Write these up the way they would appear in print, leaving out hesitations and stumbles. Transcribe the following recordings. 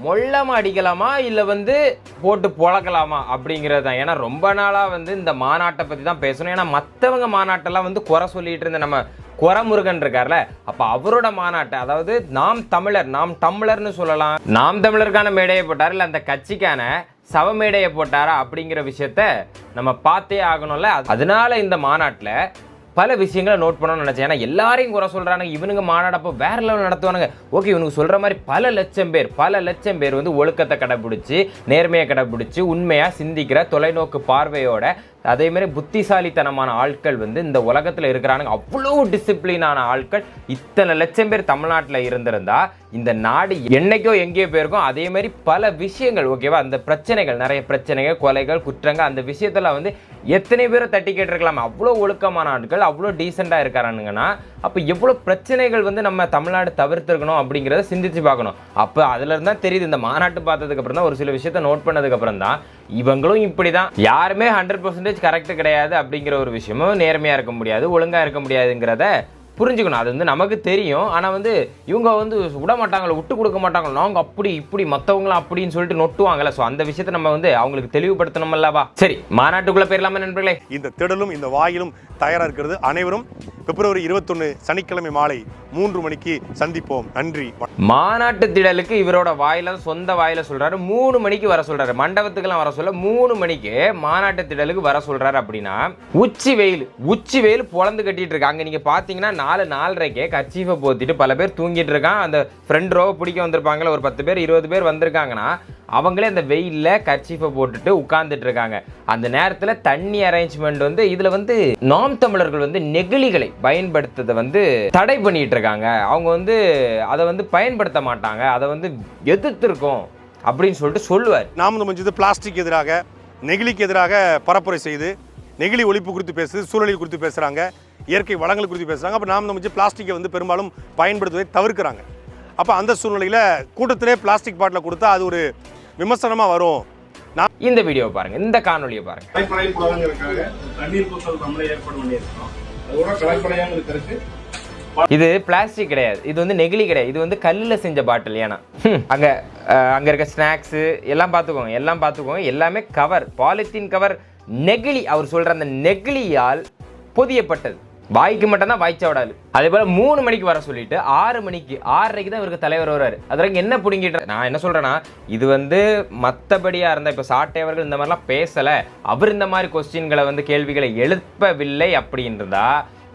மொள்ளமா அடிக்கலாமா இல்லை வந்து போட்டு பொழக்கலாமா அப்படிங்கிறது தான். ஏன்னா ரொம்ப நாளாக வந்து இந்த மாநாட்டை பற்றி தான் பேசணும். ஏன்னா மற்றவங்க மாநாட்டெல்லாம் வந்து குறை சொல்லிட்டு இருந்த நம்ம குறமுருகன் இருக்கார்ல, அப்போ அவரோட மாநாட்டை, அதாவது நாம் தமிழர்னு சொல்லலாம், நாம் தமிழருக்கான மேடையை போட்டார் இல்லை அந்த கட்சிக்கான சவமேடையை போட்டாரா அப்படிங்கிற விஷயத்த நம்ம பார்த்தே ஆகணும்ல. அதனால இந்த மாநாட்டில் பல விஷயங்களை நோட் பண்ணணும்னு நினச்சேன். ஏன்னா எல்லாரையும் குறை சொல்கிறானுங்க, இவனுங்க மாநாடப்போ வேற லெவல் நடத்துவானுங்க. ஓகே, இவனுக்கு சொல்கிற மாதிரி பல லட்சம் பேர் வந்து ஒழுக்கத்தை கடைப்பிடிச்சி, நேர்மையை கடைப்பிடிச்சி, உண்மையாக சிந்திக்கிற தொலைநோக்கு பார்வையோட அதேமாதிரி புத்திசாலித்தனமான ஆட்கள் வந்து இந்த உலகத்தில் இருக்கிறானுங்க. அவ்வளோ டிசிப்ளினான ஆட்கள் இத்தனை லட்சம் பேர் தமிழ்நாட்டில் இருந்திருந்தா இந்த நாடு என்னைக்கோ எங்கேயோ போயிருக்கும். அதே மாதிரி பல விஷயங்கள், ஓகேவா, அந்த பிரச்சனைகள், நிறைய பிரச்சனைகள், கொலைகள், குற்றங்கள், அந்த விஷயத்தில் வந்து எத்தனை பேரை தட்டி கேட்டிருக்கலாமா? அவ்வளோ ஒழுக்கமான ஆட்கள், அவ்வளோ டீசெண்டாக இருக்காரானுங்கன்னா அப்போ எவ்வளோ பிரச்சனைகள் வந்து நம்ம தமிழ்நாடு தவிர்த்துருக்கணும் அப்படிங்கிறத சிந்திச்சு பார்க்கணும். அப்போ அதுல இருந்தால் தெரியுது, இந்த மாநாட்டு பார்த்ததுக்கப்புறம் தான், ஒரு சில விஷயத்த நோட் பண்ணதுக்கப்புறம் தான் இவங்களும் இப்படி தான், யாருமே 100% கரெக்ட் கிடையாது அப்படிங்கிற ஒரு விஷயமும், நேர்மையாக இருக்க முடியாது, ஒழுங்காக இருக்க முடியாதுங்கிறத புரிஞ்சுக்கணும். அது வந்து நமக்கு தெரியும். ஆனால் வந்து இவங்க வந்து விட மாட்டாங்களோ, விட்டு கொடுக்க மாட்டாங்களோ, நாங்கள் அப்படி இப்படி மற்றவங்களும் அப்படின்னு சொல்லிட்டு நொட்டுவாங்கல்ல. ஸோ அந்த விஷயத்தை நம்ம வந்து அவங்களுக்கு தெளிவுபடுத்தணும் அல்லவா? சரி, மாநாட்டுக்குள்ளே போயிடலாமா நண்பர்களே? இந்த திடலும் இந்த வாயிலும் தயாராக இருக்கிறது. அனைவரும் பிப்ரவரி 21 சனிக்கிழமை மாலை 3 மணிக்கு சந்திப்போம். நன்றி. மாநாட்டு திடலுக்கு இவரோட வாயில, சொந்த வாயில சொல்றாரு 3 மணிக்கு வர சொல்றாரு. மண்டபத்துக்கெல்லாம் வர சொல்ல 3 மணிக்கு மாநாட்டு திடலுக்கு வர சொல்றாரு. அப்படின்னா உச்சி வெயில் பொழந்து கட்டிட்டு இருக்கு. அங்க நீங்க பாத்தீங்கன்னா 4:30க்கே கர்ச்சீஃபை போத்திட்டு பல பேர் தூங்கிட்டு இருக்கான். அந்த ஃப்ரெண்ட் ரோவை பிடிக்க வந்திருப்பாங்களே ஒரு 10 பேர் 20 பேர் வந்திருக்காங்கன்னா அவங்களே அந்த வெயிலில் கர்ச்சீஃபை போட்டுட்டு உட்கார்ந்துட்டு இருக்காங்க. அந்த நேரத்தில் தண்ணி அரேஞ்ச்மெண்ட் வந்து இதில் வந்து நாம் தமிழர்கள் வந்து நெகிழிகளை பயன்படுத்துறதை வந்து தடை பண்ணிட்டு இருக்காங்க. அவங்க வந்து அதை வந்து பயன்படுத்த மாட்டாங்க, அதை வந்து எதிர்த்திருக்கோம் அப்படின்னு சொல்லிட்டு சொல்லுவார். நாம் தமிழ் பிளாஸ்டிக் எதிராக, நெகிழிக்கு எதிராக பரப்புரை செய்து நெகிழி ஒழிப்பு குறித்து பேசுது, சூழலில் குறித்து பேசுகிறாங்க, இயற்கை வளங்கள் குறித்து பேசுகிறாங்க. அப்போ நாம் தமிழ் பிளாஸ்டிக்கை வந்து பெரும்பாலும் பயன்படுத்துவதை தவிர்க்கிறாங்க. அப்போ அந்த சூழ்நிலையில் கூட்டத்திலே பிளாஸ்டிக் பாட்டில் கொடுத்தா அது ஒரு விமர்சனமா வரும். இந்த வீடியோ பாருங்க, இந்த காணொலியை பாருங்க. இது பிளாஸ்டிக் கிடையாது, இது வந்து நெகிழி கிடையாது, இது வந்து கல்லில் செஞ்ச பாட்டில். ஏன்னா அங்க இருக்க ஸ்நாக்ஸ் எல்லாம் பார்த்துக்கோங்க, எல்லாமே கவர், பாலித்தீன் கவர், நெகிழி. அவர் சொல்ற அந்த நெகிழியால் பொதியப்பட்டது. வாய்க்கு மட்டும்தான் வாய்ச்சா விடாது. அதே போல 3 மணிக்கு வர சொல்லிட்டு 6:30க்கு தான் இவருக்கு தலைவர் வர்றாரு. அதற்கு என்ன புடுங்கிட்டு, நான் என்ன சொல்றேன்னா, இது வந்து மற்றபடியா இருந்தா, இப்ப சாட்டையவர்கள் இந்த மாதிரிலாம் பேசல, அவர் இந்த மாதிரி கொஸ்டின்களை வந்து கேள்விகளை எழுப்பவில்லை அப்படின்றதா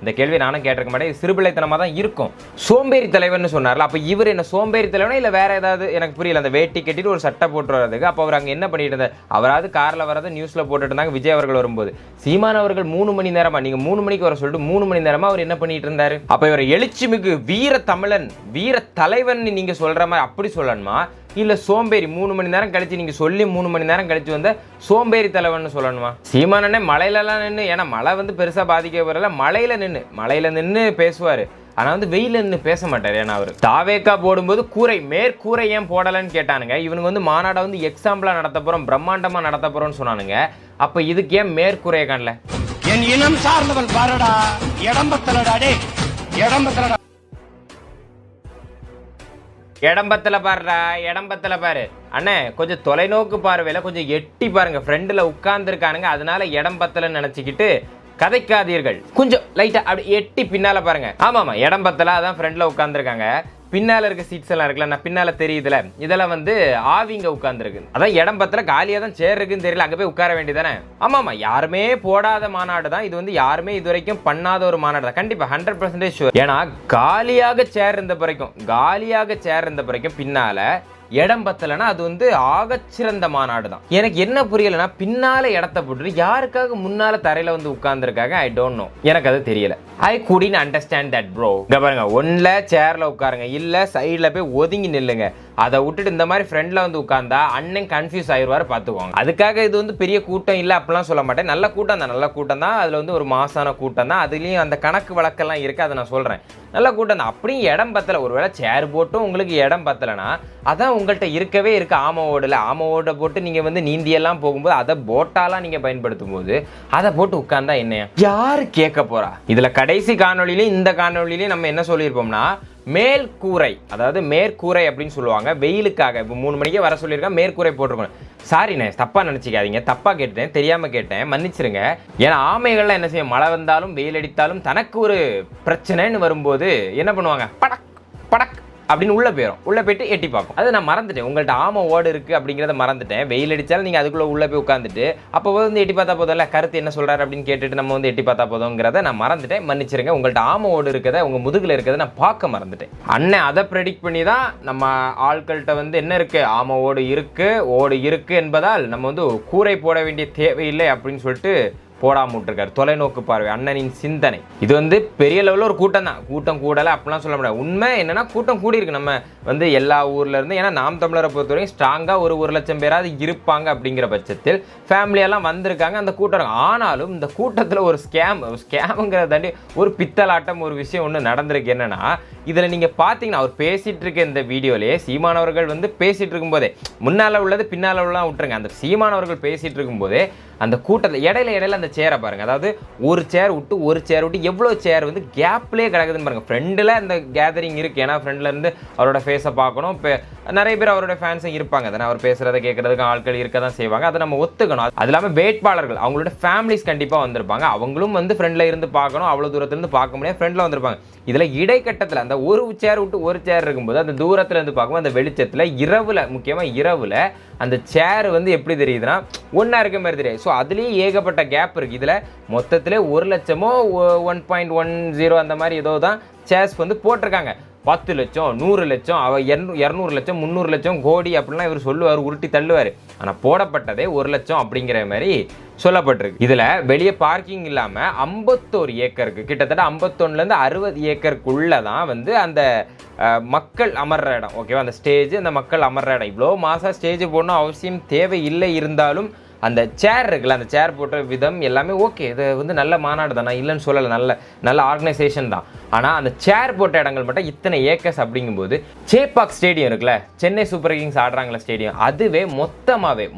இந்த கேள்வி நானும் கேட்டிருக்க மாட்டேன். இது சிறுபிள்ளைத்தனமாக தான் இருக்கும். சோம்பேறி தலைவர்னு சொன்னார்ல, அப்போ இவர் என்ன சோம்பேறி தலைவனா இல்லை வேற ஏதாவது? எனக்கு புரியல. அந்த வேட்டி கட்டிட்டு ஒரு சட்டை போட்டு வர்றதுக்கு அப்போ அவர் அங்கே என்ன பண்ணிட்டு இருந்தார்? அவராது காரில் வரது நியூஸில் போட்டுட்டு இருந்தாங்க. விஜய் அவர்கள் வரும்போது சீமான் அவர்கள் 3 மணி நேரமா, நீங்கள் 3 மணிக்கு வர சொல்லிட்டு 3 மணி நேரமா அவர் என்ன பண்ணிட்டு இருந்தாரு? அப்போ இவர் எழுச்சிமிகு வீர தமிழன், வீர தலைவன் நீங்க சொல்ற மாதிரி அப்படி சொல்லணுமா, இல்ல சோம்பேறி 3 மணி நேரம் கழிச்சு நீங்க சொல்லி 3 மணி நேரம் கழிச்சு வந்த சோம்பேறி தலைவன் சொல்லணுமா? சீமானே மலையிலலாம் நின்று, ஏன்னா மழை வந்து பெருசா பாதிக்க வரல, மலையில நின்று பேசுவாரு. ஆனா வந்து வெயில நின்று பேச மாட்டாரு. ஏன்னா அவர் தாவேக்கா போடும்போது மேற்கூரை ஏன் போடலன்னு கேட்டானுங்க. இவனுக்கு வந்து மாநாடை வந்து எக்ஸாம்பிளா நடத்த போறோம், பிரம்மாண்டமா நடத்த போறோம்னு சொன்னானுங்க. அப்ப இதுக்கு ஏன் மேற்கூரையை காணல? என் இனம் சார்ந்தவன் பாருடா, இடம்பத்தலடா, டே இடம்பத்தலடா, இடம்பத்துல பாரு அண்ணே, கொஞ்சம் தொலைநோக்கு பார்வையில கொஞ்சம் எட்டி பாருங்க. ஃப்ரெண்டுல உட்கார்ந்து இருக்கானுங்க, அதனால இடம்பத்தலன்னு நினைச்சுக்கிட்டு கதைக்காதீர்கள். கொஞ்சம் லைட்டா அப்படி எட்டி பின்னால பாருங்க. ஆமாமா, இடம்பத்தல, அதான் ஃப்ரெண்ட்ல உட்கார்ந்துருக்காங்க. பின்னால இருக்க சீட்ஸ் எல்லாம் இருக்குல்ல, நான் பின்னால தெரியுதுல, இதெல்லாம் வந்து ஆவிங்க உட்கார்ந்துருக்கு. அதான் இடம்பத்துல காலியா தான் சேர் இருக்குன்னு தெரியல, அங்க போய் உட்கார வேண்டியதானே. ஆமாமா, யாருமே போடாத மாநாடு தான் இது, வந்து யாருமே இது வரைக்கும் பண்ணாத ஒரு மாநாடு தான். கண்டிப்பா 100% ஷூர். ஏன்னா காலியாக சேர் இருந்த வரைக்கும் பின்னால இடம் பத்தலைன்னா அது வந்து ஆகச்சிறந்த மாநாடு தான். எனக்கு என்ன புரியலைன்னா, பின்னால இடத்த போட்டு யாருக்காக முன்னால தரையில வந்து உட்கார்ந்துருக்காங்க, ஐ டோன்ட் நோ, எனக்கு அது தெரியல. ஐ குடின் அண்டர்ஸ்டாண்ட் தட் ப்ரோ. இங்க பாருங்க, ஒன்ல சேர்ல உட்காருங்க, இல்ல சைட்ல போய் ஒதுங்கி நில்லுங்க. அதை விட்டுட்டு இந்த மாதிரி ஃப்ரெண்ட்ல வந்து உட்கார்ந்தா அண்ணன் கன்ஃபியூஸ் ஆயிடுவாரு, பார்த்துக்கோங்க. அதுக்காக இது வந்து பெரிய கூட்டம் இல்லை அப்படிலாம் சொல்ல மாட்டேன். நல்ல கூட்டம் தான், அதுல வந்து ஒரு மாசான கூட்டம் தான். அதுலயும் அந்த கணக்கு வழக்கெல்லாம் இருக்கு, அதை நான் சொல்றேன். நல்ல கூட்டம் தான். அப்படியும் இடம் பத்தல, ஒருவேளை சேர் போட்டும் உங்களுக்கு இடம் பத்தலைன்னா அதான் உங்கள்கிட்ட இருக்கவே இருக்கு ஆம ஓடல, ஆம ஓட போட்டு நீங்க வந்து நீந்தியெல்லாம் போகும்போது அதை போட்டாலாம் நீங்க பயன்படுத்தும் போது அதை போட்டு உட்கார்ந்தா என்ன யாரு கேட்க போறா? இதுல கடைசி காணொளியிலையும் இந்த காணொளியிலையும் நம்ம என்ன சொல்லியிருப்போம்னா, மேல்கூரை, அதாவது மேற்கூரை அப்படின்னு சொல்லுவாங்க, வெயிலுக்காக இப்போ 3 மணிக்கே வர சொல்லியிருக்கேன், மேற்கூரை போட்டிருக்கணும். சாரிண்ணே, தப்பா நினைச்சிக்காதீங்க, தப்பா கேட்டேன், தெரியாம கேட்டேன், மன்னிச்சிருங்க. ஏன்னா ஆமைகள்லாம் என்ன செய்யும், மழை வந்தாலும் வெயில் அடித்தாலும் தனக்கு ஒரு பிரச்சனைன்னு வரும்போது என்ன பண்ணுவாங்க, படக் படக் அப்படின்னு உள்ள போயிட்டு எட்டி பார்க்கும். அதை நான் மறந்துட்டேன், உங்கள்கிட்ட ஆமை ஓடு இருக்கு அப்படிங்கிறத மறந்துட்டேன். வெயில் அடிச்சாலும் நீங்க அதுக்குள்ள உள்ள போய் உட்காந்துட்டு அப்போ வந்து எட்டி பார்த்தா போதும்ல, கருத்து என்ன சொல்றாரு அப்படின்னு கேட்டுட்டு நம்ம வந்து எட்டி பார்த்தா போதுங்கிறத நான் மறந்துட்டேன், மன்னிச்சிருங்க. உங்கள்கிட்ட ஆமை ஓடு இருக்கிறத, உங்க முதுகுல இருக்கிறத நான் பார்க்க மறந்துட்டேன். அண்ணன் அதை ப்ரெடிக்ட் பண்ணி தான் நம்ம ஆட்கள்கிட்ட வந்து என்ன இருக்கு, ஆமை ஓடு இருக்கு என்பதால் நம்ம வந்து கூரை போட வேண்டிய தேவையில்லை அப்படின்னு சொல்லிட்டு போடாம விட்டுருக்காரு. தொலைநோக்கு பார்வை, அண்ணனின் சிந்தனை. இது வந்து பெரிய லெவலில் ஒரு கூட்டம் தான், கூட்டம் கூடலை அப்படிலாம் சொல்ல முடியாது. உண்மை என்னன்னா கூட்டம் கூடி இருக்கு. நம்ம வந்து எல்லா ஊர்ல இருந்து, ஏன்னா நாம் தமிழரை பொறுத்தவரைக்கும் ஸ்ட்ராங்காக ஒரு 1,00,000 பேராது இருப்பாங்க அப்படிங்கிற பட்சத்தில் ஃபேமிலியெல்லாம் வந்திருக்காங்க, அந்த கூட்டம். ஆனாலும் இந்த கூட்டத்தில் ஒரு ஸ்கேமுங்கிறத தாண்டி ஒரு பித்தலாட்டம் ஒரு விஷயம் ஒன்று நடந்திருக்கு. என்னன்னா, இதில் நீங்கள் பார்த்தீங்கன்னா அவர் பேசிட்டு இருக்க இந்த வீடியோலேயே சீமானவர்கள் வந்து பேசிட்டு இருக்கும்போதே, முன்னால் உள்ளது பின்னால் உள்ளலாம் விட்டுருங்க, அந்த சீமானவர்கள் பேசிட்டு இருக்கும்போதே அந்த கூட்டத்தில் இடையில அந்த சேரை பாருங்க, அதாவது ஒரு சேர் விட்டு எவ்வளோ சேர் வந்து கேப்லேயே கிடக்குதுன்னு பாருங்க. ஃப்ரெண்டில் அந்த கேதரிங் இருக்குது, ஏன்னா ஃப்ரெண்டில் இருந்து அவரோட ஃபேஸை பார்க்கணும். இப்போ நிறைய பேர் அவரோட ஃபேன்ஸும் இருப்பாங்க தானே, அவர் பேசுகிறத கேட்குறதுக்கு ஆட்கள் இருக்க தான் செய்வாங்க, அதை நம்ம ஒத்துக்கணும். அது இல்லாமல் வேட்பாளர்கள் அவங்களோட ஃபேமிலிஸ் கண்டிப்பாக வந்திருப்பாங்க, அவங்களும் வந்து ஃப்ரெண்டில் இருந்து பார்க்கணும், அவ்வளோ தூரத்துலேருந்து பார்க்க முடியாது, ஃப்ரெண்டில் வந்திருப்பாங்க. இதில் இடைக்கட்டத்தில் அந்த ஒரு சேர் விட்டு ஒரு சேர் இருக்கும்போது அந்த தூரத்தில் இருந்து பார்க்கும்போது அந்த வெளிச்சத்தில் இரவில், முக்கியமாக இரவில் அந்த சேர் வந்து எப்படி தெரியுதுன்னா ஒன்றா இருக்க மாதிரி தெரியாது. ஸோ அதுலேயே ஏகப்பட்ட கேப் இருக்குது. இதில் மொத்தத்தில் 1,00,000 1.10 அந்த மாதிரி ஏதோ தான் சேர்ஸ் வந்து போட்டிருக்காங்க. 10 லட்சம் 100 லட்சம் 200 லட்சம் 300 லட்சம் கோடி அப்படிலாம் இவர் சொல்லுவார், உருட்டி தள்ளுவார். ஆனால் போடப்பட்டதே 1 லட்சம் அப்படிங்கிற மாதிரி சொல்லப்பட்டிருக்கு. இதில் வெளியே பார்க்கிங் இல்லாமல் 51 ஏக்கருக்கு, கிட்டத்தட்ட 51லேருந்து 60 ஏக்கருக்குள்ளே தான் வந்து அந்த மக்கள் அமர்ற இடம். ஓகேவா, அந்த ஸ்டேஜ், அந்த மக்கள் அமர்ற இடம். இவ்வளோ மாதம் ஸ்டேஜ் போடணும் அவசியம் தேவையில்லை, இருந்தாலும் அந்த சேர் இருக்குல்ல, அந்த சேர் போட்ட விதம் எல்லாமே ஓகே, இது வந்து நல்ல மாநாடு தான், நான் இல்லைன்னு சொல்லலை, நல்ல ஆர்கனைசேஷன் தான். ஆனால் அந்த சேர் போட்ட இடங்கள் மட்டும் இத்தனை ஏக்கர்ஸ் அப்படிங்கும்போது, சேப்பாக் ஸ்டேடியம் இருக்குல்ல, சென்னை சூப்பர் கிங்ஸ் ஆடுறாங்களா ஸ்டேடியம், அதுவே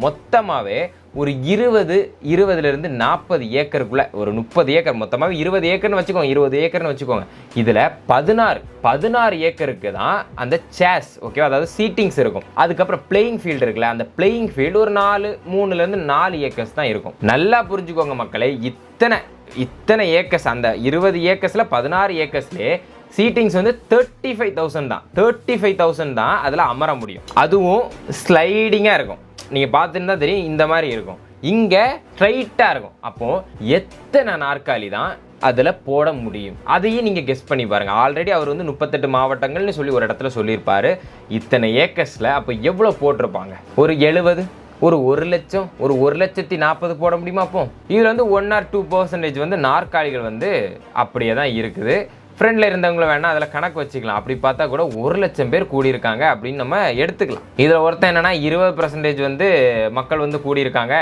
மொத்தமாகவே ஒரு 20லேருந்து 40 ஏக்கருக்குள்ள ஒரு 30 ஏக்கர், மொத்தமாக 20 ஏக்கர்னு வச்சுக்கோங்க, 20 ஏக்கர்னு வச்சுக்கோங்க. இதில் 16 ஏக்கருக்கு தான் அந்த சேர்ஸ், ஓகேவா, அதாவது சீட்டிங்ஸ் இருக்கும். அதுக்கப்புறம் பிளேயிங் ஃபீல்டு இருக்குல்ல, அந்த பிளேயிங் ஃபீல்டு ஒரு 3லேருந்து 4 ஏக்கர்ஸ் தான் இருக்கும். நல்லா புரிஞ்சுக்கோங்க மக்களே, இத்தனை ஏக்கர்ஸ், அந்த 20 ஏக்கர்ஸில் 16 ஏக்கர்ஸ்லேயே சீட்டிங்ஸ் வந்து 35,000 தான் அதில் அமர முடியும். அதுவும் ஸ்லைடிங்காக இருக்கும், நீங்கள் பார்த்துருந்தா தெரியும், இந்த மாதிரி இருக்கும். இங்கே ஸ்ட்ரைட்டாக இருக்கும். அப்போது எத்தனை நாற்காலி தான் அதில் போட முடியும், அதையும் நீங்கள் கெஸ் பண்ணி பாருங்கள். ஆல்ரெடி அவர் வந்து 38 மாவட்டங்கள்னு சொல்லி ஒரு இடத்துல சொல்லியிருப்பார். இத்தனை ஏக்கர்ஸில் அப்போ எவ்வளோ போட்டிருப்பாங்க? ஒரு 70, ஒரு 1 லட்சம், ஒரு 1,40,000 போட முடியுமா? அப்போ இதில் வந்து 1 or 2% வந்து நாற்காலிகள் வந்து அப்படியே தான் இருக்குது. ஃப்ரெண்டில் இருந்தவங்கள வேணால் அதில் கணக்கு வச்சுக்கலாம். அப்படி பார்த்தா கூட 1,00,000 பேர் கூடியிருக்காங்க அப்படின்னு நம்ம எடுத்துக்கலாம். இதில் ஒருத்தன் என்னென்னா 20% வந்து மக்கள் வந்து கூடியிருக்காங்க,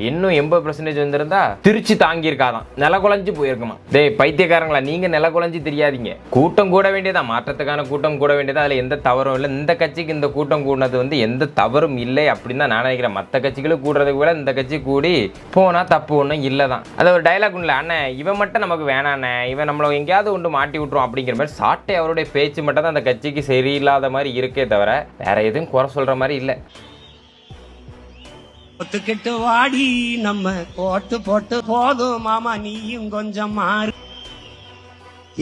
இன்னும் 80% வந்திருந்தா திருச்சி தாங்கியிருக்காதான், நில குலைஞ்சு போயிருக்குமா. பைத்தியக்காரங்களா, நீங்க நில குலைஞ்சு தெரியாதீங்க. கூட்டம் கூட வேண்டியதா, மாற்றத்துக்கான கூட்டம் கூட வேண்டியதா, அதில் எந்த தவறும் இல்லை. இந்த கட்சிக்கு இந்த கூட்டம் கூடினது வந்து எந்த தவறும் இல்லை அப்படின்னு தான் நான் நினைக்கிறேன். மற்ற கட்சிகளும் கூடுறதுக்கு கூட இந்த கட்சி கூடி போனால் தப்பு ஒன்றும் இல்லை தான். அது ஒரு டைலாக் இல்லை, அண்ணன் இவன் மட்டும் நமக்கு வேணாண்ணே, இவன் நம்மளை எங்கேயாவது ஒன்று மாட்டி விட்டுரும் அப்படிங்கிற மாதிரி சாட்டை அவருடைய பேச்சு மட்டும் தான் அந்த கட்சிக்கு சரியில்லாத மாதிரி இருக்கே தவிர வேற எதுவும் குறை சொல்ற மாதிரி இல்லை. ஒத்துக்கிட்டு வாடி நம்ம போட்டு போதும் மாமா, நீயும் கொஞ்சம் மாறு.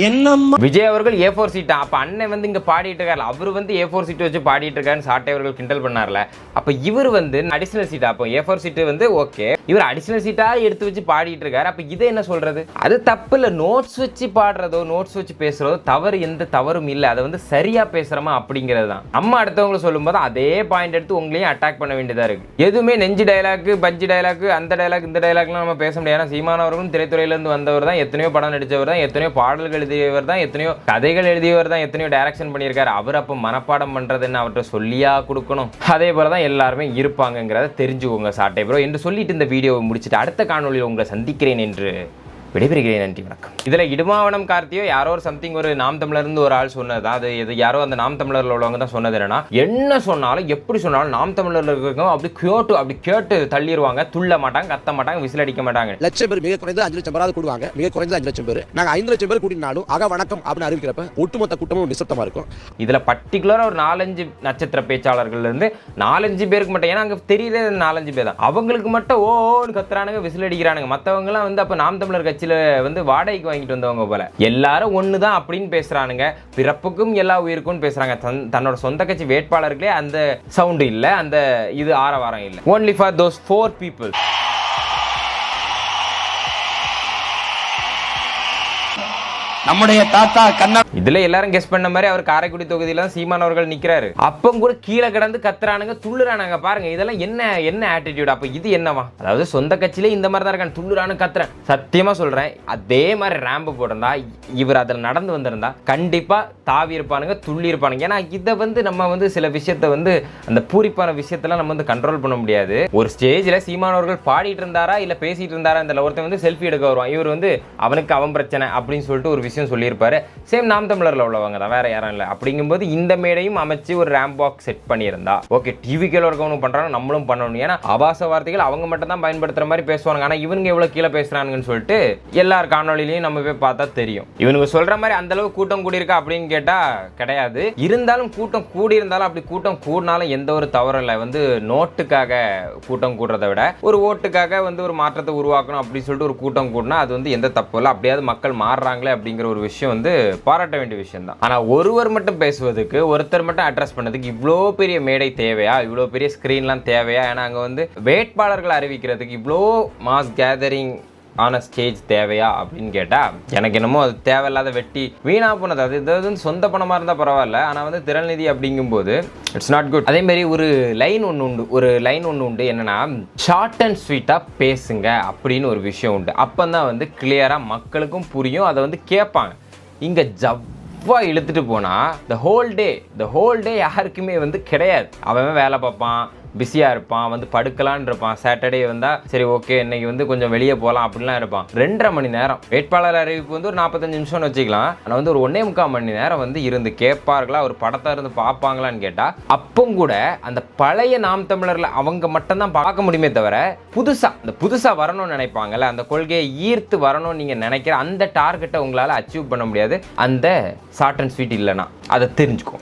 என்னம்மா விஜய் அவர்கள் A4 சீட்டா, அப்ப அண்ணன் வந்து இங்க பாடிட்டு இருக்காரு, அவர் வந்து A4 சீட் வச்சு பாடிட்டு இருக்காருன்னு சாட்டை அவர்கள் கிண்டல் பண்ணார்ல. அப்ப இவர் வந்து அடிஷனல் சீட்டா, அப்போ A4 சீட்டு வந்து ஓகே, இவர் அடிஷனல் சீட்டா எடுத்து வச்சு பாடிட்டு இருக்காரு. அப்ப இதை என்ன சொல்றது? அது தப்பு இல்லை. நோட்ஸ் வச்சு பாடுறதோ நோட்ஸ் வச்சு பேசுறதோ தவறு, எந்த தவறும் இல்லை. அதை வந்து சரியா பேசுறோமா அப்படிங்கிறது தான். நம்ம அடுத்தவங்களை சொல்லும்போது அதே பாயிண்ட் எடுத்து உங்களையும் அட்டாக் பண்ண வேண்டியதா இருக்கு. எதுவுமே நெஞ்சு டைலாக், பஞ்சு டைலாக், அந்த டைலாக் இந்த டைலாக்லாம் நம்ம பேச முடியாது. சீமானவர்களும் திரைத்துறையில இருந்து வந்தவர் தான், எத்தனையோ படம் நடிச்சவர் தான், எத்தனையோ பாடல்கள் எழுதியவர் தான், எத்தனையோ கதைகள் எழுதியவர் தான், எத்தனையோ டைரக்ஷன் பண்ணியிருக்காரு. அவர் அப்போ மனப்பாடம் பண்றதுன்னு அவர்கிட்ட சொல்லியா கொடுக்கணும். அதே போலதான் எல்லாருமே இருப்பாங்கிறத தெரிஞ்சுக்கோங்க சாட்டை ப்ரோ என்று சொல்லிட்டு இந்த வீடியோவை முடிச்சுட்டு அடுத்த காணொலியில் உங்களை சந்திக்கிறேன் என்று விடைபெறுகிறேன். நன்றி, வணக்கம். இதுல இடுமாவனம் கார்த்தியோ யாரோ ஒரு சம்திங் ஒரு நாம் தமிழர் இருந்து ஒரு ஆள் சொன்னது, அது இது யாரோ அந்த நாம் தமிழர்ல உள்ளவங்க தான் சொன்னது. என்னன்னா என்ன சொன்னாலும் எப்படி சொன்னாலும் நாம் தமிழர்ல இருக்கவங்க அப்படி கேட்டு தள்ளிடுவாங்க, துள்ள மாட்டாங்க, கத்த மாட்டாங்க, விசில் அடிக்க மாட்டாங்க. லட்சம் பேர் மிக குறைந்து 5 லட்சம் பேராவது கூடுவாங்க. மிக குறைந்து 5 லட்சம் பேர். நாங்க 5 லட்சம் பேர் கூட்டினாலும் ஆக வணக்கம் அப்படின்னு அறிவிக்கிறப்ப ஒட்டுமொத்த கூட்டமும் நிசப்தமா இருக்கும். இதுல பர்டிகுலரா ஒரு 4-5 நட்சத்திர பேச்சாளர்கள் இருந்து 4-5 பேருக்கு மட்டும், ஏன்னா அங்க தெரியல 4-5 பேர் தான், அவங்களுக்கு மட்டும் ஓன்னு கத்துறானுங்க, விசில் அடிக்கிறானுங்க. மத்தவங்க எல்லாம் வந்து அப்ப நாம் தமிழர் கட்சியில வந்து வாடகைக்கு வாங்கிட்டு வந்தவங்க போல எல்லாரும் ஒண்ணுதான் அப்படின்னு பேசுறானுங்க. பிறப்புக்கும் எல்லா உயிருக்கும் பேசுறாங்க. தன்னோட சொந்த கட்சி வேட்பாளர்களே அந்த சவுண்ட் இல்ல, அந்த இது ஆரவாரம் இல்ல. only for those 4 people. நம்முடைய தாத்தா கண்ணா இதுல எல்லாரும் கெஸ் பண்ண மாதிரி அவர் காரைக்குடி தொகுதியில சீமான் அவர்கள் நிக்கிறாரு. அப்ப கூட கீழே கிடந்து கத்துறானுங்க, துள்ளுறானுங்க. பாருங்க இதெல்லாம் என்ன ஆட்டிடியூட். அப்ப இது என்னவா? அதாவது சொந்த கட்சியிலே இந்த மாதிரி தான் இருக்காங்க, துள்ளுறானு கத்துறேன். சத்தியமா சொல்றேன், அதே மாதிரி ரேம்பு போட்டிருந்தா இவர் அதில் நடந்து வந்திருந்தா கண்டிப்பா தாவி இருப்பானுங்க, துள்ளி இருப்பானுங்க. ஏன்னா இதை வந்து நம்ம வந்து சில விஷயத்த வந்து அந்த பூரிப்பான விஷயத்தெல்லாம் நம்ம வந்து கண்ட்ரோல் பண்ண முடியாது. ஒரு ஸ்டேஜ்ல சீமான் அவர்கள் பாடிட்டு இருந்தாரா இல்ல பேசிட்டு இருந்தாரா, இந்த ஒருத்தன் வந்து செல்ஃபி எடுக்க வருவான், இவர் வந்து அவனுக்கு அவன் பிரச்சனை அப்படின்னு சொல்லிட்டு ஒரு விஷயம் சொல்லியிருப்பாரு. சேம் நாம் தமிழர்ல உள்ளவங்க தான், வேற யாரும் இல்லை. அப்படிங்கும்போது இந்த மேடையும் அமைச்சு ஒரு ரேம்ப் பாக்ஸ் செட் பண்ணியிருந்தா ஓகே, டிவிக்கில் இருக்கவனும் பண்றாங்க, நம்மளும் பண்ணணும். ஏன்னா ஆபாச வார்த்தைகள் அவங்க மட்டும் தான் பயன்படுத்துற மாதிரி பேசுவாங்க. ஆனா இவங்க எவ்வளவு கீழே பேசுறாங்கன்னு சொல்லிட்டு எல்லார் காணொலியிலையும் நம்ம போய் பார்த்தா தெரியும். இவனுக்கு சொல்ற மாதிரி அந்த அளவு கூட்டம் கூடியிருக்கா அப்படின்னு கேட்டா கிடையாது. இருந்தாலும் கூட்டம் கூடி இருந்தாலும், அப்படி கூட்டம் கூடினாலும் எந்த ஒரு தவறும் இல்லை. வந்து நோட்டுக்காக கூட்டம் கூடுறதை விட ஒரு ஓட்டுக்காக வந்து ஒரு மாற்றத்தை உருவாக்கணும் அப்படின்னு சொல்லிட்டு ஒரு கூட்டம் கூடினா அது வந்து எந்த தப்பு இல்லை. அப்படியாவது மக்கள் மாறுறாங்களே அப்படிங்கிற ஒரு விஷயம் வந்து பாராட்ட வேண்டிய விஷயம் தான். ஆனா ஒருவர் மட்டும் பேசுவதுக்கு, ஒருத்தர் மட்டும் அட்ரஸ் பண்ணதுக்கு இவ்வளோ பெரிய மேடை தேவையா? இவ்வளோ பெரிய ஸ்கிரீன்லாம் தேவையா? ஏன்னா அங்க வந்து வேட்பாளர்களை அறிவிக்கிறதுக்கு இவ்வளோ மாஸ் கேதரிங் ஆன ஸ்டேஜ் தேவையா அப்படின்னு கேட்டா எனக்கு என்னமோ அது தேவையில்லாத வெட்டி வீணா போனது. அது வந்து சொந்த பணமா இருந்தா பரவாயில்ல, ஆனா வந்து திறநிதி அப்படிங்கும்போது இட்ஸ் நாட் குட். அதே மாதிரி ஒரு லைன் ஒன்று உண்டு, என்னன்னா ஷார்ட் அண்ட் ஸ்வீட்டா பேசுங்க அப்படின்னு ஒரு விஷயம் உண்டு. அப்பந்தான் வந்து கிளியரா மக்களுக்கும் புரியும், அதை வந்து கேட்பாங்க. இங்க ஜவ்வா இழுத்துட்டு போனா the whole day யாருக்குமே வந்து கிடையாது. அவன் வேலை பார்ப்பான், பிஸியாக இருப்பான், வந்து படுக்கலான் இருப்பான். சாட்டர்டே வந்தால் சரி ஓகே இன்னைக்கு வந்து கொஞ்சம் வெளியே போகலாம் அப்படிலாம் இருப்பான். 2.5 மணி நேரம் வேட்பாளர் அறிவிப்பு வந்து ஒரு 45 நிமிஷம்னு வச்சுக்கலாம். ஆனால் வந்து ஒரு 1.25 மணி நேரம் வந்து இருந்து கேட்பார்களா, ஒரு படத்தை இருந்து பார்ப்பாங்களான்னு கேட்டால் அப்போ கூட அந்த பழைய நாம் தமிழரில் அவங்க மட்டும்தான் பார்க்க முடியுமே தவிர புதுசாக வரணும்னு நினைப்பாங்கல்ல, அந்த கொள்கையை ஈர்த்து வரணும்னு நீங்கள் நினைக்கிற அந்த டார்கெட்டை உங்களால் அச்சீவ் பண்ண முடியாது. அந்த ஷார்ட் அண்ட் ஸ்வீட் இல்லைன்னா அதை தெரிஞ்சுக்கும்.